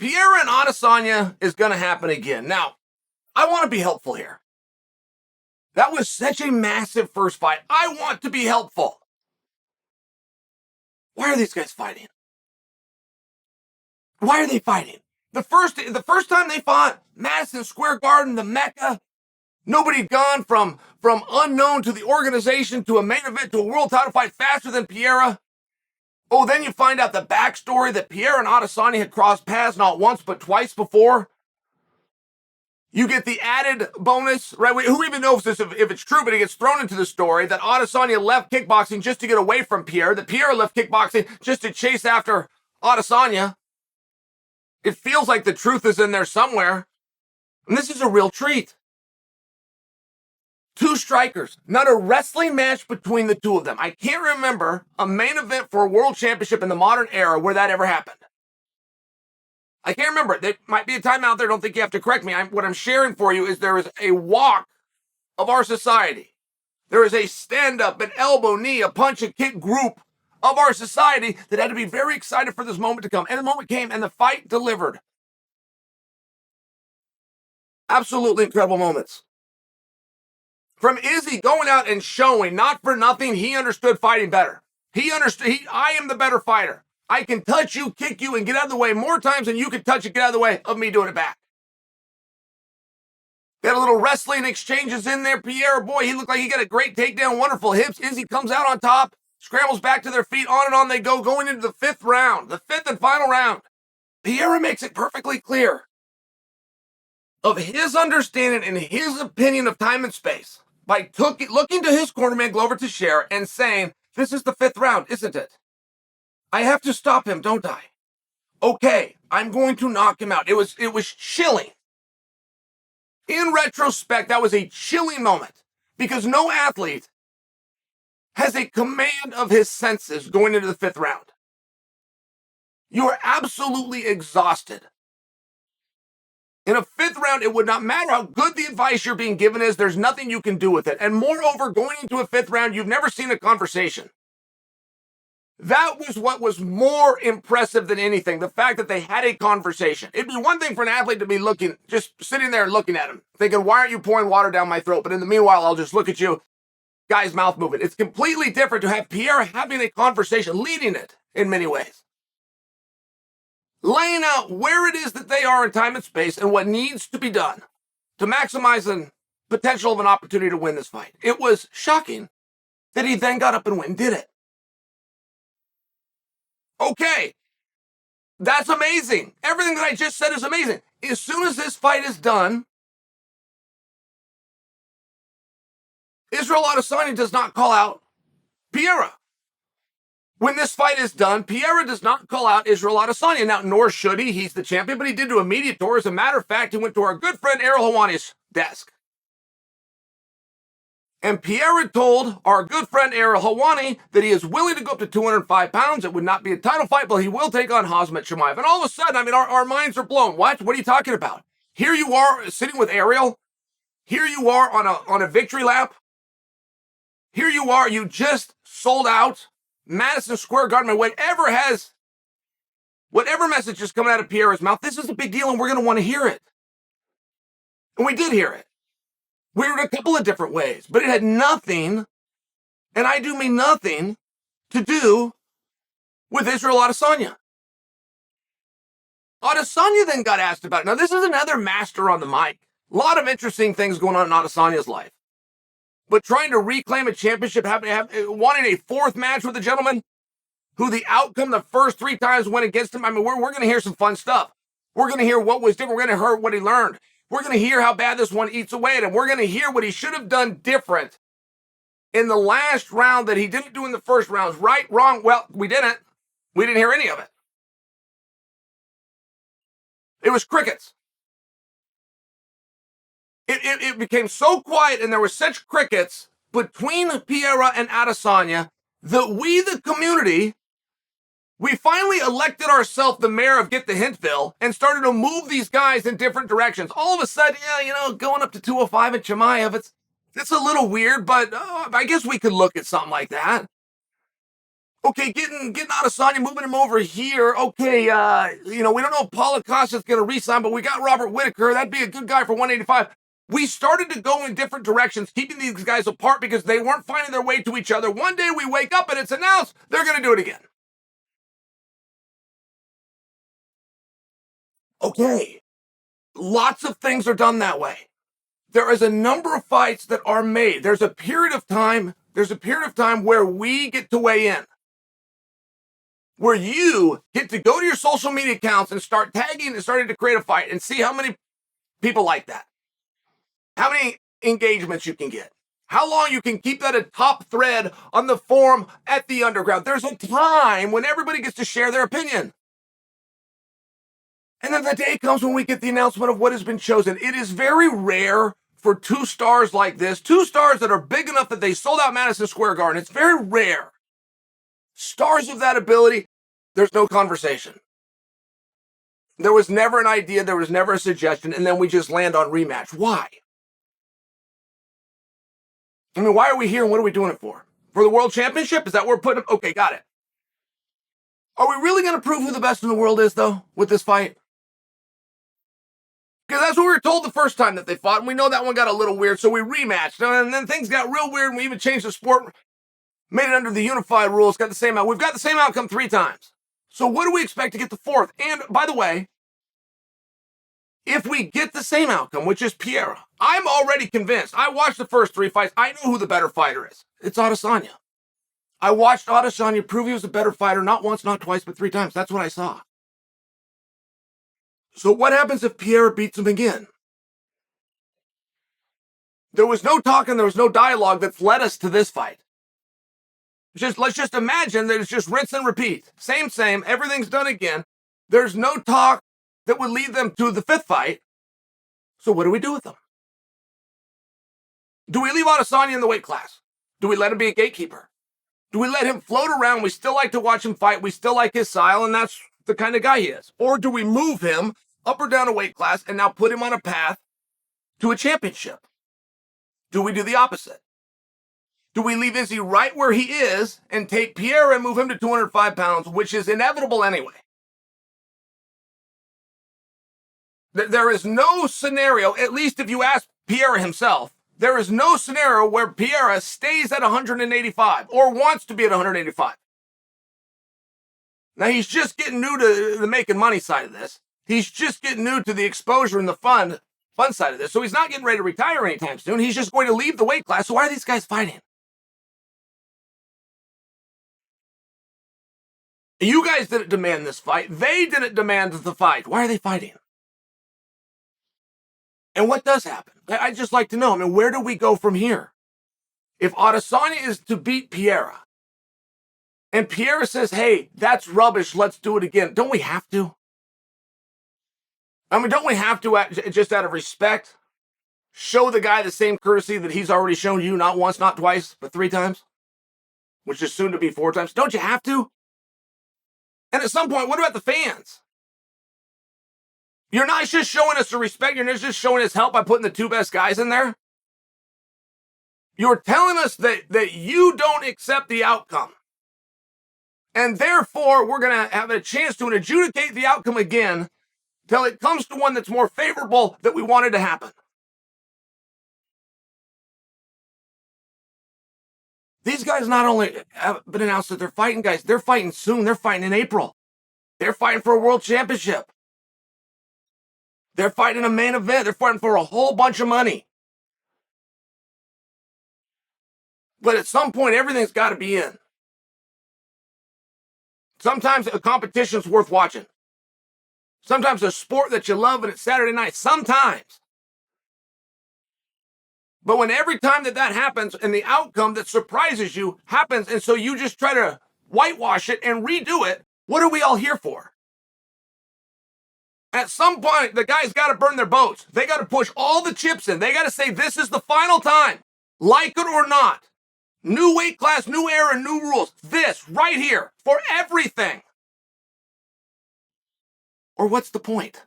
Pereira and Adesanya is going to happen again. Now, I want to be helpful here. That was such a massive first fight. I want to be helpful. Why are these guys fighting? Why are they fighting? The first time they fought, Madison Square Garden, the Mecca, nobody had gone from unknown to the organization to a main event to a world title fight faster than Pereira. Oh, then you find out the backstory that Pereira and Adesanya had crossed paths not once but twice before. You get the added bonus, right? Who even knows if it's true, but it gets thrown into the story that Adesanya left kickboxing just to get away from Pereira, that Pereira left kickboxing just to chase after Adesanya. It feels like the truth is in there somewhere. And this is a real treat. Two strikers, not a wrestling match between the two of them. I can't remember a main event for a world championship in the modern era where that ever happened. I can't remember. There might be a time out there. Don't think you have to correct me. What I'm sharing for you is there is a walk of our society. There is a stand-up, an elbow, knee, a punch, a kick group of our society that had to be very excited for this moment to come. And the moment came, and the fight delivered. Absolutely incredible moments. From Izzy going out and showing, not for nothing, he understood fighting better. He understood, I am the better fighter. I can touch you, kick you, and get out of the way more times than you can touch and get out of the way of me doing it back. They had a little wrestling exchanges in there. Pereira, boy, he looked like he got a great takedown, wonderful hips. Izzy comes out on top, scrambles back to their feet, on and on they go, going into the fifth round, the fifth and final round. Pereira makes it perfectly clear of his understanding and his opinion of time and space by looking to his cornerman, Glover Teixeira, and saying, this is the fifth round, isn't it? I have to stop him, don't I? Okay, I'm going to knock him out. It was chilling. In retrospect, that was a chilling moment because no athlete has a command of his senses going into the fifth round. You are absolutely exhausted. In a fifth round, it would not matter how good the advice you're being given is. There's nothing you can do with it. And moreover, going into a fifth round, you've never seen a conversation. That was what was more impressive than anything, the fact that they had a conversation. It'd be one thing for an athlete to be looking, just sitting there and looking at him, thinking, why aren't you pouring water down my throat? But in the meanwhile, I'll just look at you, guy's mouth moving. It's completely different to have Pereira having a conversation, leading it in many ways. Laying out where it is that they are in time and space and what needs to be done to maximize the potential of an opportunity to win this fight. It was shocking that he then got up and went and did it. Okay, that's amazing. Everything that I just said is amazing. As soon as this fight is done, Israel Adesanya does not call out Pereira. When this fight is done, Pereira does not call out Israel Adesanya. Now, nor should he. He's the champion, but he did do a media tour. As a matter of fact, he went to our good friend Ariel Helwani's desk. And Pereira told our good friend Ariel Helwani that he is willing to go up to 205 pounds. It would not be a title fight, but he will take on Khamzat Chimaev. And all of a sudden, our minds are blown. What? What are you talking about? Here you are sitting with Ariel. Here you are on a victory lap. Here you are. You just sold out Madison Square Garden. Whatever message is coming out of Pereira's mouth, this is a big deal, and we're going to want to hear it. And we did hear it. We heard it a couple of different ways, but it had nothing, and I do mean nothing, to do with Israel Adesanya. Adesanya then got asked about it. Now, this is another master on the mic. A lot of interesting things going on in Adesanya's life. But trying to reclaim a championship, wanting a fourth match with a gentleman who the outcome the first three times went against him. We're going to hear some fun stuff. We're going to hear what was different. We're going to hear what he learned. We're going to hear how bad this one eats away at him. We're going to hear what he should have done different in the last round that he didn't do in the first rounds. Right, wrong, well, we didn't. We didn't hear any of it. It was crickets. It became so quiet and there were such crickets between Pereira and Adesanya that we, the community, we finally elected ourselves the mayor of Get the Hintville and started to move these guys in different directions. All of a sudden, going up to 205 and Chimaev, it's a little weird, but I guess we could look at something like that. Okay, getting Adesanya, moving him over here. Okay, we don't know if Paulo Costa's going to re-sign, but we got Robert Whittaker. That'd be a good guy for 185. We started to go in different directions, keeping these guys apart because they weren't finding their way to each other. One day we wake up and it's announced they're going to do it again. Okay, lots of things are done that way. There is a number of fights that are made. There's a period of time where we get to weigh in, where you get to go to your social media accounts and start tagging and starting to create a fight and see how many people like that, how many engagements you can get, how long you can keep that a top thread on the forum at the underground. There's a time when everybody gets to share their opinion. And then the day comes when we get the announcement of what has been chosen. It is very rare for two stars like this, two stars that are big enough that they sold out Madison Square Garden. It's very rare. Stars of that ability, there's no conversation. There was never an idea, there was never a suggestion, and then we just land on rematch. Why? I mean, why are we here and what are we doing it for? For the World Championship? Is that where we're putting them? Okay, got it. Are we really going to prove who the best in the world is, though, with this fight? Because that's what we were told the first time that they fought, and we know that one got a little weird, so we rematched. And then things got real weird, and we even changed the sport, made it under the unified rules, got the same out. We've got the same outcome 3 times. So what do we expect to get the 4th? And, by the way, if we get the same outcome, which is Pereira, I'm already convinced. I watched the first 3 fights. I know who the better fighter is. It's Adesanya. I watched Adesanya prove he was a better fighter, not once, not twice, but 3 times. That's what I saw. So what happens if Pereira beats him again? There was no talk and there was no dialogue that's led us to this fight. Let's just imagine that it's just rinse and repeat. Same, everything's done again. There's no talk that would lead them to the 5th fight. So what do we do with them? Do we leave Adesanya in the weight class? Do we let him be a gatekeeper? Do we let him float around? We still like to watch him fight. We still like his style, and that's the kind of guy he is. Or do we move him up or down a weight class and now put him on a path to a championship? Do we do the opposite? Do we leave Izzy right where he is and take Pereira and move him to 205 pounds, which is inevitable anyway? There is no scenario, at least if you ask Pereira himself, there is no scenario where Pereira stays at 185 or wants to be at 185. Now, he's just getting new to the making money side of this. He's just getting new to the exposure and the fun side of this. So he's not getting ready to retire anytime soon. He's just going to leave the weight class. So why are these guys fighting? You guys didn't demand this fight. They didn't demand the fight. Why are they fighting? And what does happen? I'd just like to know. I mean, where do we go from here? If Adesanya is to beat Pereira, and Pereira says, hey, that's rubbish, let's do it again, don't we have to? I mean, don't we have to, just out of respect, show the guy the same courtesy that he's already shown you, not once, not twice, but 3 times? Which is soon to be 4 times. Don't you have to? And at some point, what about the fans? You're not just showing us the respect, you're not just showing us help by putting the 2 best guys in there. You're telling us that you don't accept the outcome. And therefore, we're going to have a chance to adjudicate the outcome again till it comes to one that's more favorable that we wanted to happen. These guys not only have been announced that they're fighting, guys, they're fighting soon. They're fighting in April. They're fighting for a world championship. They're fighting a main event. They're fighting for a whole bunch of money. But at some point, everything's got to be in. Sometimes a competition's worth watching. Sometimes a sport that you love and it's Saturday night. Sometimes. But when every time that happens and the outcome that surprises you happens, and so you just try to whitewash it and redo it, what are we all here for? At some point, the guys got to burn their boats. They got to push all the chips in. They got to say, this is the final time, like it or not. New weight class, new era, new rules. This right here for everything. Or what's the point?